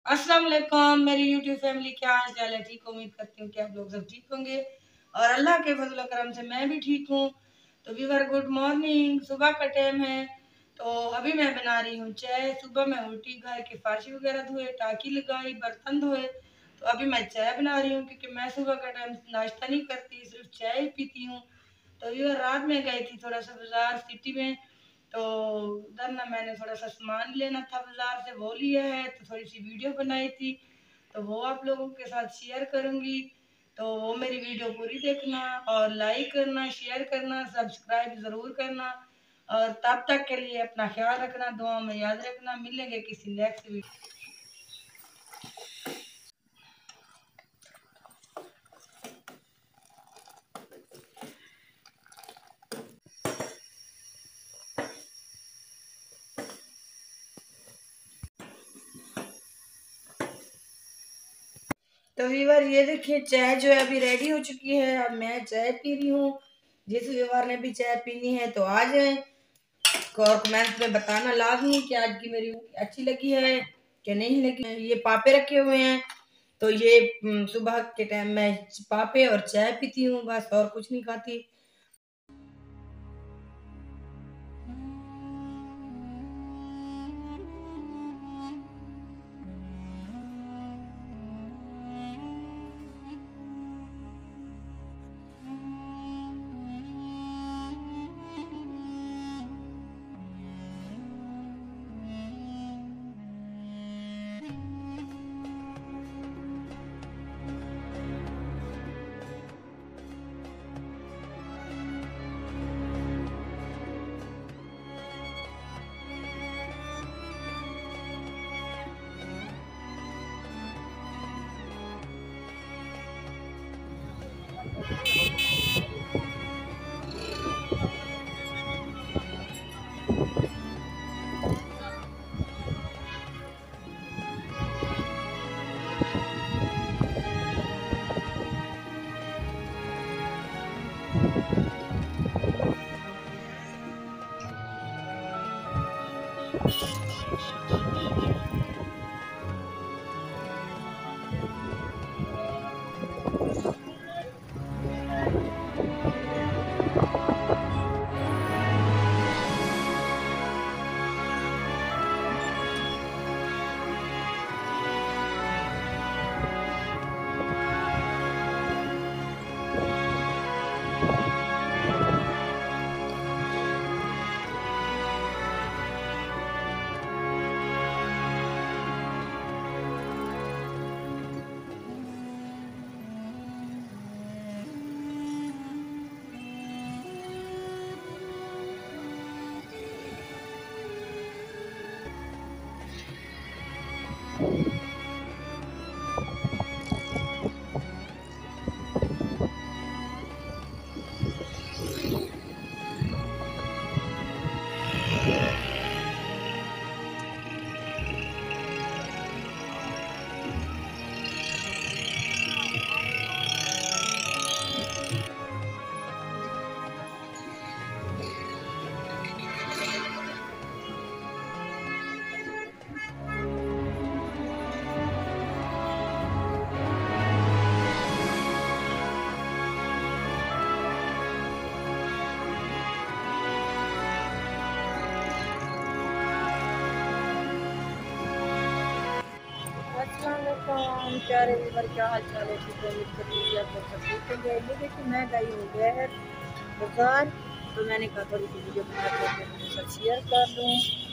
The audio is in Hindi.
अस्सलाम वालेकुम मेरी यूट्यूब फैमिली, क्या हाल चाल है? ठीक, उम्मीद करती हूँ कि आप लोग सब ठीक होंगे और अल्लाह के फजल करम से मैं भी ठीक हूँ। तो व्यूअर गुड मॉर्निंग, सुबह का टाइम है। तो अभी मैं बना रही हूँ चाय। सुबह मैं उठी, घर की फार्शी वगैरह धोए, टाँकी लगाई, बर्तन धोए। तो अभी मैं चाय बना रही हूँ क्योंकि मैं सुबह का टाइम नाश्ता नहीं करती, सिर्फ चाय ही पीती हूँ। तो व्यूअर रात में गई थी थोड़ा सा बाजार सिटी में। तो उधर ना मैंने थोड़ा सा सामान लेना था बाजार से, वो लिया है। तो थोड़ी सी वीडियो बनाई थी, तो वो आप लोगों के साथ शेयर करूंगी। तो वो मेरी वीडियो पूरी देखना और लाइक करना, शेयर करना, सब्सक्राइब ज़रूर करना। और तब तक के लिए अपना ख्याल रखना, दुआ में याद रखना। मिलेंगे किसी नेक्स्ट वीडियो। तो व्यूवर ये देखिए, चाय जो है अभी रेडी हो चुकी है। अब मैं चाय पी रही हूँ। जिस व्यूवर ने भी चाय पीनी है तो आ जाए और कमेंट में बताना लाजमी कि आज की मेरी अच्छी लगी है कि नहीं लगी है। ये पापे रखे हुए हैं, तो ये सुबह के टाइम में पापे और चाय पीती हूँ, बस और कुछ नहीं खाती। अस्सलाम प्यारे व्यूअर, क्या हाल चाल है? ठीक है, उम्मीद करती हूँ आप लोग सब ठीक होंगे। ये देखिए, मैं गई हूँ गैर बाजार, तो मैंने कहा थोड़ी सी वीडियो बना के अपने साथ शेयर कर लूँ।